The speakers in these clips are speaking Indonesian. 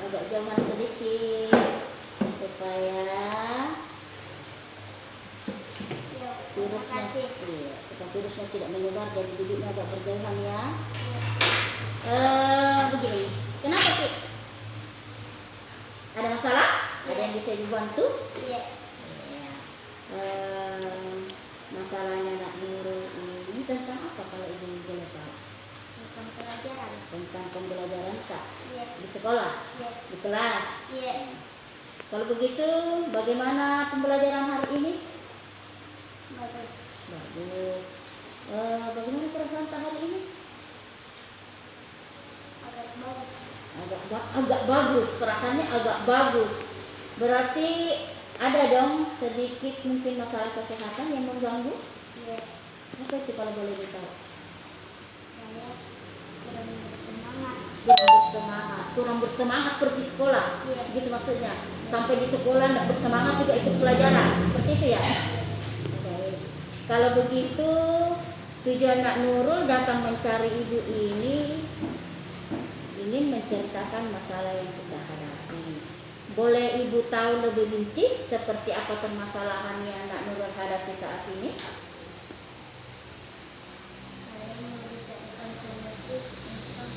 agak jauhan sedikit supaya virusnya tidak menyebar, jadi duduknya agak berjauhan ya. Begini, kenapa sih? Ada masalah? Ada yang bisa dibantu? Iya. Masalahnya Nak Nurul ini tentang apa kalau ibu boleh tahu? Tentang pelajaran. Tentang pembelajaran Kak? Iya. Di sekolah? Iya. Di kelas? Iya. Kalau begitu, bagaimana pembelajaran hari ini? Bagus. Bagus. Bagaimana perasaan Kak hari ini? Agak bagus. Perasaannya agak bagus. Berarti ada dong sedikit mungkin masalah kesehatan yang mengganggu? Iya. Apa itu kalau boleh ditahu? Saya kurang bersemangat pergi sekolah. Iya. Gitu maksudnya. Sampai di sekolah tidak bersemangat juga ikut pelajaran. Seperti itu ya? Baik. Kalau begitu tujuan Nak Nurul datang mencari ibu ini ingin menceritakan masalah yang kita hadapi. Boleh ibu tahu lebih rinci seperti apa permasalahan yang Nak Nurul hadapi saat ini? Saya menceritakan solusi untuk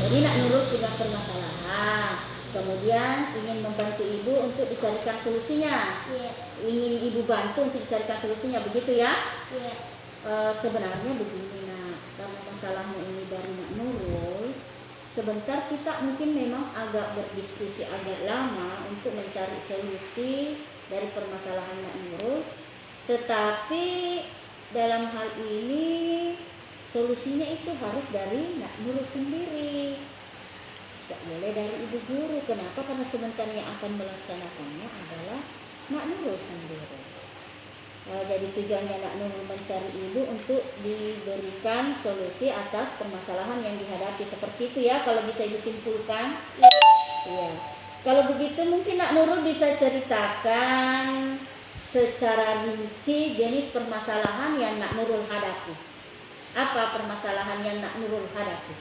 jadi Nak Nurul punya permasalahan, kemudian ingin membantu ibu untuk dicarikan solusinya. Yeah. Ingin ibu bantu untuk dicarikan solusinya, begitu ya? Yeah. Sebenarnya begini Nak, karena masalahnya ini dari Nak Nurul, sebentar kita mungkin memang agak berdiskusi agak lama untuk mencari solusi dari permasalahan Nak Nurul, tetapi dalam hal ini solusinya itu harus dari Nak Nurul sendiri, tidak boleh dari ibu guru. Kenapa? Karena sebentar yang akan melaksanakannya adalah Nak Nurul sendiri. Jadi tujuannya Nak Nurul mencari ibu untuk diberikan solusi atas permasalahan yang dihadapi. Seperti itu ya, kalau bisa ibu simpulkan. Iya. Kalau begitu mungkin Nak Nurul bisa ceritakan secara rinci jenis permasalahan yang Nak Nurul hadapi. Apa permasalahan yang Nak Nurul hadapi?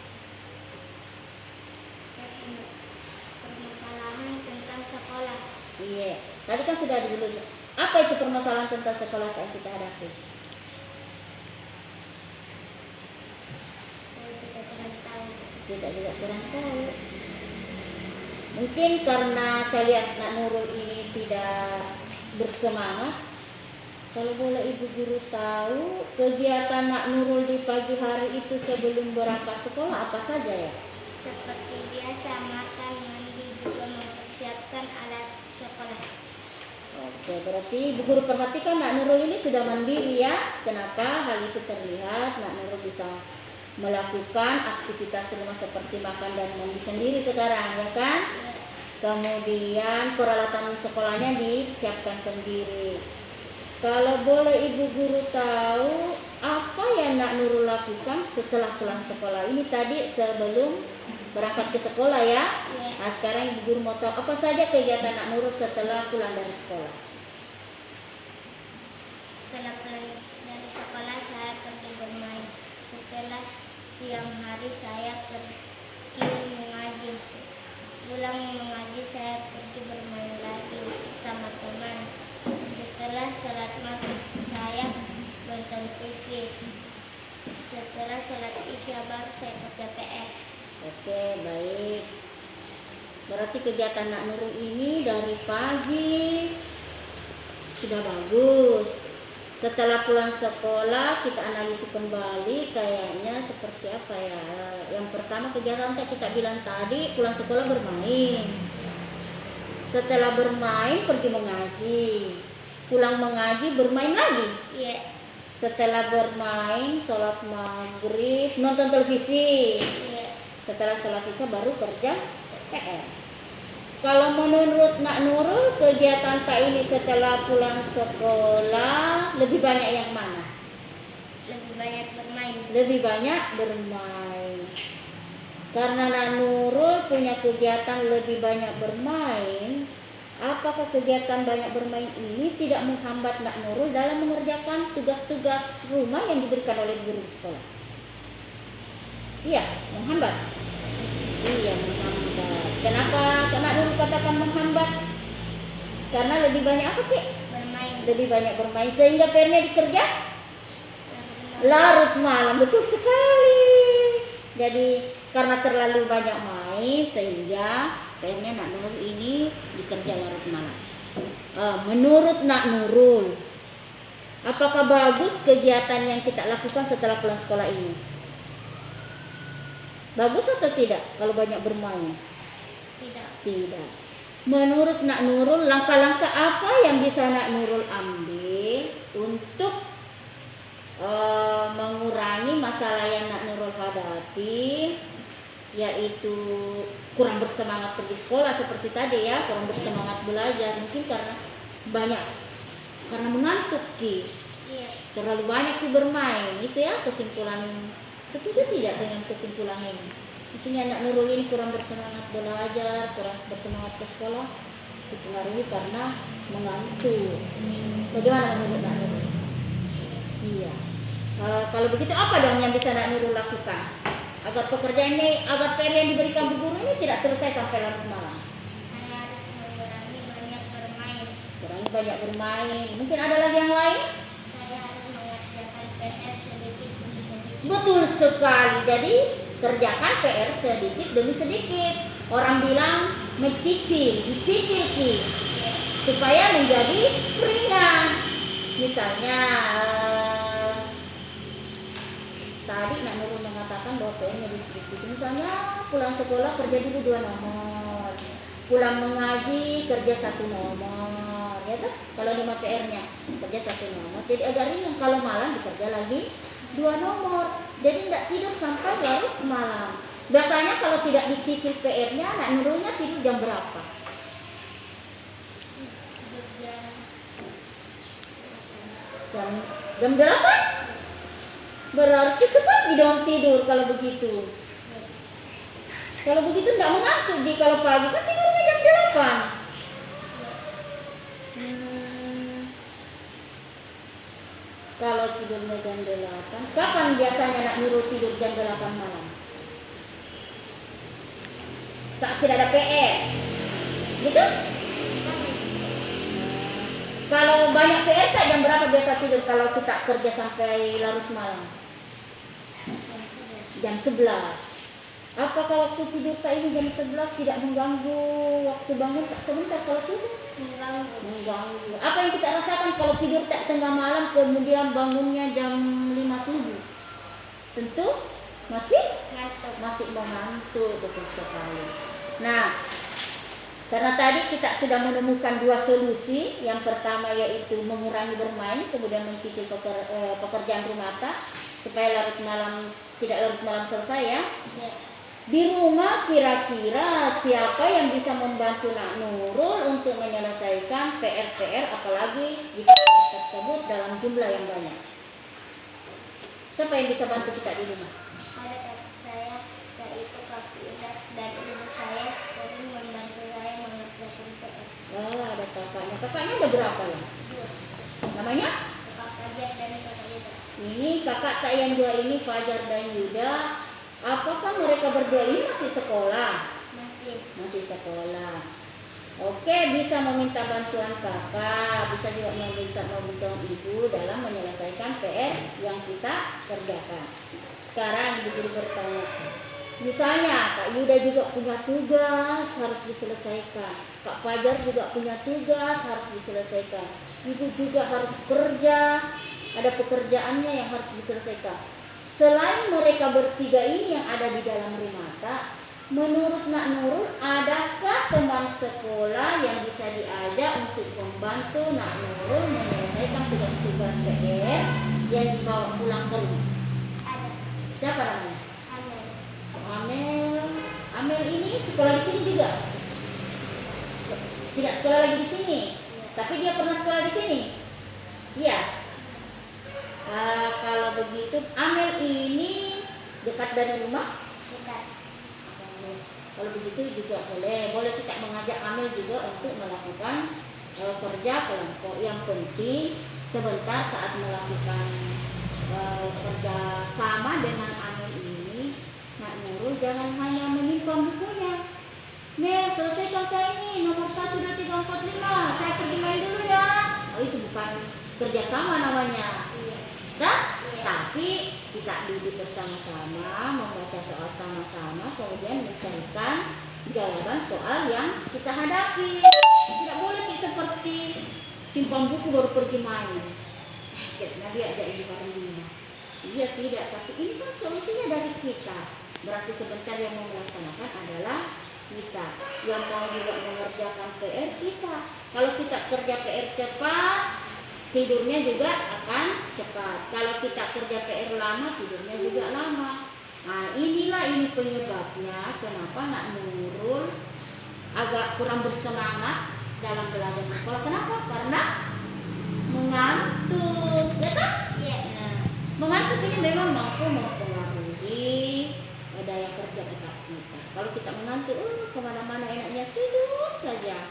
Permasalahan tentang sekolah. Iya. Tadi kan sudah dulu. Apa itu permasalahan tentang sekolah yang kita hadapi? Tidak juga kurang tahu. Mungkin karena saya lihat Nak Nurul ini tidak bersemangat. Kalau boleh ibu guru tahu, kegiatan Nak Nurul di pagi hari itu sebelum berangkat sekolah apa saja ya? Seperti biasa, makan, mandi, juga mempersiapkan alat sekolah. Oke, berarti ibu guru perhatikan Nak Nurul ini sudah mandiri ya. Kenapa hal itu terlihat? Nak Nurul bisa melakukan aktivitas rumah seperti makan dan mandi sendiri sekarang, ya kan? Kemudian peralatan sekolahnya disiapkan sendiri. Kalau boleh ibu guru tahu, apa yang Nak Nurul lakukan setelah pulang sekolah? Ini tadi sebelum berangkat ke sekolah ya. Nah, sekarang ibu guru mau tahu apa saja kegiatan Nak Nurul setelah pulang dari sekolah. Setelah pulang dari sekolah saya pergi bermain. Setelah siang hari saya pergi mengaji. Pulang mengaji saya pergi bermain lagi bersama teman. Setelah salat maghrib saya nonton TV. Setelah salat isya baru saya kerja PR. Oke, baik. Berarti kegiatan Nak Nurul ini dari pagi sudah bagus. Setelah pulang sekolah kita analisis kembali, kayaknya seperti apa ya. Yang pertama kegiatan kita bilang tadi, pulang sekolah bermain. Setelah bermain pergi mengaji. Pulang mengaji bermain lagi. Iya. Setelah bermain sholat maghrib, nonton televisi. Iya. Setelah sholat isya baru kerja PR. Kalau menurut Nak Nurul, kegiatan tak ini setelah pulang sekolah lebih banyak yang mana? Lebih banyak bermain. Lebih banyak bermain. Karena Nak Nurul punya kegiatan lebih banyak bermain, apakah kegiatan banyak bermain ini tidak menghambat Nak Nurul dalam mengerjakan tugas-tugas rumah yang diberikan oleh guru di sekolah? Iya, menghambat. Iya, menghambat. Kenapa Kak Nurul katakan menghambat? Karena lebih banyak apa, Ki? Bermain. Lebih banyak bermain sehingga PR-nya dikerja larut malam. Betul sekali. Jadi karena terlalu banyak main sehingga PR-nya Nak Nurul ini dikerja larut malam. Menurut Nak Nurul, apakah bagus kegiatan yang kita lakukan setelah pulang sekolah ini? Bagus atau tidak kalau banyak bermain? Tidak. Menurut Nak Nurul, langkah-langkah apa yang bisa Nak Nurul ambil untuk mengurangi masalah yang Nak Nurul hadapi, yaitu kurang bersemangat pergi sekolah seperti tadi ya, kurang bersemangat belajar, mungkin karena mengantuk, Ki. Iya. Terlalu banyak Ki bermain, itu ya kesimpulan. Setuju tidak dengan kesimpulan ini? Maksudnya Nak Nurul ini kurang bersemangat belajar, kurang bersemangat ke sekolah, dipengaruhi karena mengantuk. Bagaimana menurut Nak Nurul? Iya. Kalau begitu apa dong yang bisa Nak Nurul lakukan agar pekerjaan ini, agar PR yang diberikan Bu Guru ini tidak selesai sampai larut malam? Saya harus mengurangi banyak bermain. Kurangi banyak bermain. Mungkin ada lagi yang lain? Saya harus mengerjakan PR sedikit demi sedikit. Betul sekali. Jadi kerjakan PR sedikit demi sedikit. Orang bilang dicicil Ki, supaya menjadi ringan. Misalnya tadi Nak Nurul mengatakan bahwa PR-nya dicicil. Misalnya pulang sekolah kerja dulu 2 nomor, pulang mengaji kerja 1 nomor, ya kan? Kalau 5 PR-nya kerja 1 nomor, jadi agak ringan. Kalau malam dikerja lagi 2 nomor, jadi tidak tidur sampai larut malam. Biasanya kalau tidak dicicil PR-nya, Nak Nurulnya tidur jam berapa? Jam 8? Berarti cepat dong tidur kalau begitu. Kalau begitu tidak mengantuk. Jadi kalau pagi kan tidurnya jam 8. Kalau tidurnya jam 8, kapan biasanya Nak Nurul tidur jam 8 malam? Saat tidak ada PR, gitu? Kalau banyak PR tak jam berapa biasa tidur kalau kita kerja sampai larut malam? Jam 11. Apakah waktu tidur tak ini jam 11 tidak mengganggu waktu bangun tak sebentar kalau subuh? Mengganggu. Apa yang kita rasakan kalau tidur tak tengah malam kemudian bangunnya jam 5 subuh? Tentu masih mengantuk, betul sekali. Nah, karena tadi kita sudah menemukan 2 solusi. Yang pertama yaitu mengurangi bermain, kemudian mencicil pekerjaan rumah supaya tidak larut malam selesai ya. Di rumah kira-kira siapa yang bisa membantu Nak Nurul untuk menyelesaikan PR apalagi jika PR tersebut dalam jumlah yang banyak? Siapa yang bisa bantu kita di rumah? Ada kakak saya, yaitu Kak Ida, dan ibu saya sering membantu saya mengerjakan PR. Ada kakaknya. Kakaknya ada berapa ya? 2. Namanya? Kakak Fajar dan Kakak Ida. Ini kakak tak yang 2 ini, Fajar dan Yuda. Apakah mereka berdua ini masih sekolah? Masih sekolah. Oke, bisa meminta bantuan kakak, bisa juga meminta bantuan ibu dalam menyelesaikan PR yang kita kerjakan. Sekarang ibu guru bertanya, misalnya Kak Yuda juga punya tugas harus diselesaikan, Kak Fajar juga punya tugas harus diselesaikan, ibu juga harus kerja, ada pekerjaannya yang harus diselesaikan. Selain mereka bertiga ini yang ada di dalam rumah tak, menurut Nak Nurul, adakah teman sekolah yang bisa diajak untuk membantu Nak Nurul menyelesaikan tugas-tugas PR yang dibawa pulang ke rumah? Ada. Siapa namanya? Amel. Amel ini sekolah di sini juga? Tidak sekolah lagi di sini, tapi dia pernah sekolah di sini? Iya. Kalau begitu, Amel ini dekat dari rumah? Dekat. Kalau begitu juga boleh kita mengajak Amel juga untuk melakukan kerja kelompok. Yang penting sebentar saat melakukan kerja sama dengan Amel ini, jangan hanya menyimpan bukunya. Selesaikan saya ini nomor 1, 2, 3, 4, 5. Saya pergi main dulu ya. Oh, itu bukan kerjasama namanya. Tapi kita duduk bersama-sama, membaca soal sama-sama, kemudian mencarikan jawaban soal yang kita hadapi. Tidak boleh seperti simpan buku baru pergi main. Nabi ada ibu Karolina. Iya tidak, tapi ini kan solusinya dari kita. Berarti sebentar yang mau melaksanakan adalah kita. Yang mau juga mengerjakan PR kita. Kalau kita kerja PR cepat, tidurnya juga akan cepat. Kalau kita kerja PR lama, tidurnya juga lama. Nah, ini penyebabnya kenapa Nak Nurul agak kurang bersemangat dalam belajar di sekolah. Kenapa? Karena mengantuk. Ya kan? Nah, mengantuk ini memang mampu mempengaruhi daya kerja otak kita. Kalau kita mengantuk, kemana-mana enaknya tidur saja.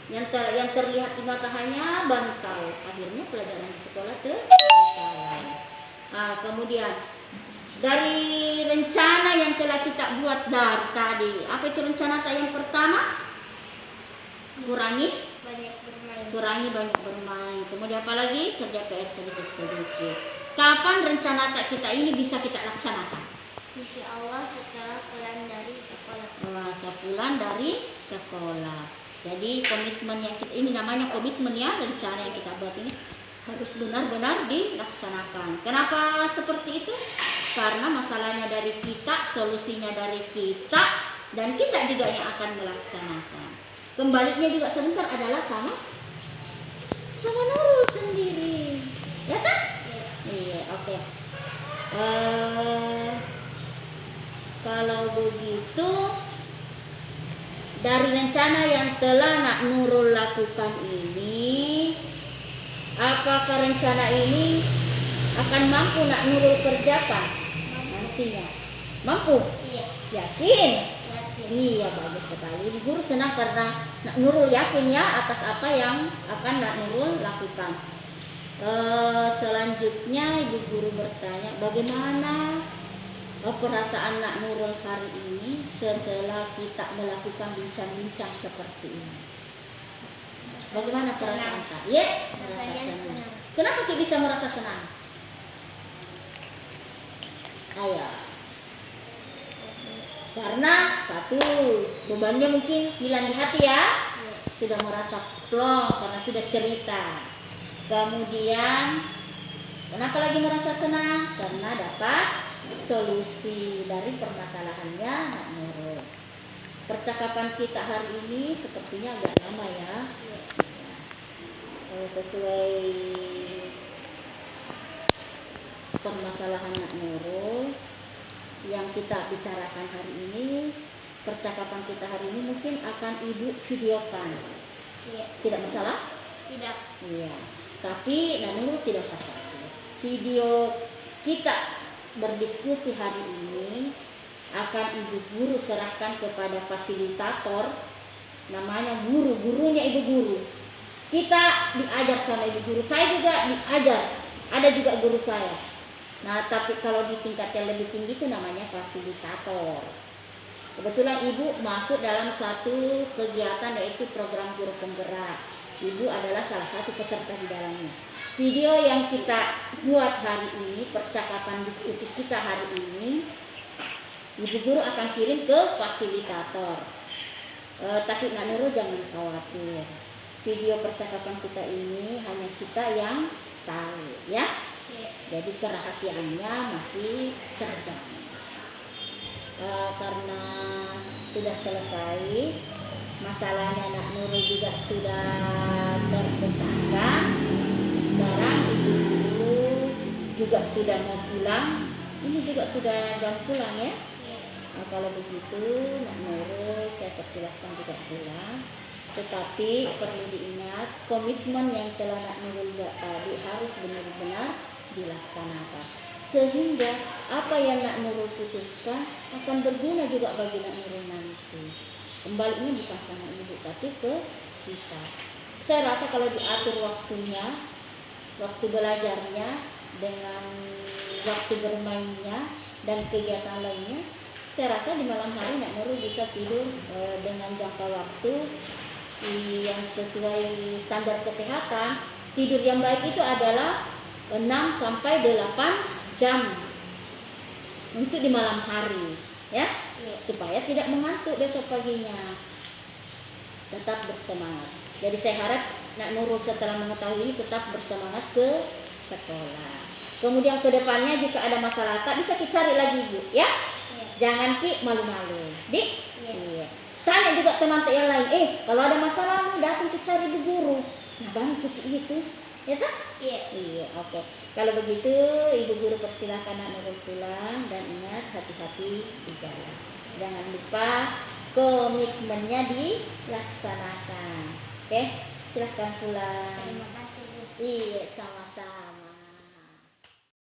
Yang terlihat di mata hanya bantal. Akhirnya pelajaran di sekolah terbantal. Nah, kemudian dari rencana yang telah kita buat dari tadi, apa itu rencana yang pertama? Kurangi banyak bermain. Kemudian apa lagi? Kerja PR sedikit-sedikit. Kapan rencana kita ini bisa kita laksanakan? Insya Allah setelah pulang dari sekolah. Sepulang dari sekolah. Jadi komitmen yang kita ini namanya komitmen ya, rencana yang kita buat ini harus benar-benar dilaksanakan. Kenapa seperti itu? Karena masalahnya dari kita, solusinya dari kita, dan kita juga yang akan melaksanakan. Kembalinya juga sebentar adalah sama Nurul sendiri, ya kan? Iya, oke. Kalau begitu, dari rencana yang telah Nak Nurul lakukan ini, apakah rencana ini akan mampu Nak Nurul kerjakan nantinya? Mampu? Iya. Yakin? Iya, bagus sekali. Ibu guru senang karena Nak Nurul yakin ya atas apa yang akan Nak Nurul lakukan. Selanjutnya Ibu guru bertanya, bagaimana perasaan Nak Nurul hari ini setelah kita melakukan bincang-bincang seperti ini? Bagaimana perasaan Kak? Ya, merasa senang. Kenapa Ki bisa merasa senang? Ayo. Karena satu, bebannya mungkin hilang di hati ya. Sudah merasa plong karena sudah cerita. Kemudian kenapa lagi merasa senang? Karena dapat solusi dari permasalahannya Nak Nurul. Percakapan kita hari ini sepertinya agak lama ya. Sesuai permasalahan Nak Nurul yang kita bicarakan hari ini, percakapan kita hari ini mungkin akan Ibu videokan. Iya. Tidak masalah? Tidak. Iya. Tapi Nak Nurul tidak usah khawatir. Video kita berdiskusi hari ini akan Ibu guru serahkan kepada fasilitator, namanya gurunya Ibu guru. Kita diajar sama Ibu guru, saya juga diajar, ada juga guru saya. Nah, tapi kalau di tingkat yang lebih tinggi itu namanya fasilitator. Kebetulan Ibu masuk dalam satu kegiatan yaitu program guru penggerak. Ibu adalah salah satu peserta di dalamnya. Video yang kita buat hari ini, percakapan diskusi kita hari ini, Ibu guru akan kirim ke fasilitator. Tapi Nak Nurul jangan khawatir. Video percakapan kita ini hanya kita yang tahu, ya. Jadi kerahasiaannya masih terjaga. Karena sudah selesai masalahnya, Nak Nurul juga sudah terpecahkan. Sekarang Ibu guru juga sudah mau pulang. Ini juga sudah jam pulang ya. Nah, kalau begitu Nak Nurul saya persilahkan juga pulang. Tetapi perlu diingat, komitmen yang telah Nak Nurul buat tadi harus benar-benar dilaksanakan, sehingga apa yang Nak Nurul putuskan akan berguna juga bagi Nak Nurul nanti. Kembalinya bukan sama Ibu tapi ke kita. Saya rasa kalau diatur waktunya, waktu belajarnya dengan waktu bermainnya dan kegiatan lainnya, saya rasa di malam hari Nak Nurul bisa tidur dengan jangka waktu yang sesuai standar kesehatan. Tidur yang baik itu adalah 6 sampai 8 jam untuk di malam hari, ya, supaya tidak mengantuk besok paginya, tetap bersemangat. Jadi saya harap Nak Nurul setelah mengetahui ini tetap bersemangat ke sekolah. Kemudian ke depannya jika ada masalah tak bisa kita cari lagi Bu, ya. Jangan Ki malu-malu. Dik? Iya. Tanya juga teman yang lain, kalau ada masalah datang kita cari Bu Guru. Nah, bantu itu. Ya tak? Iya, oke. Kalau begitu Ibu Guru persilahkan Nak Nurul pulang dan ingat hati-hati di jalan. Jangan lupa komitmennya dilaksanakan. Oke, silahkan pulang. Terima kasih Bu. Iya, sama.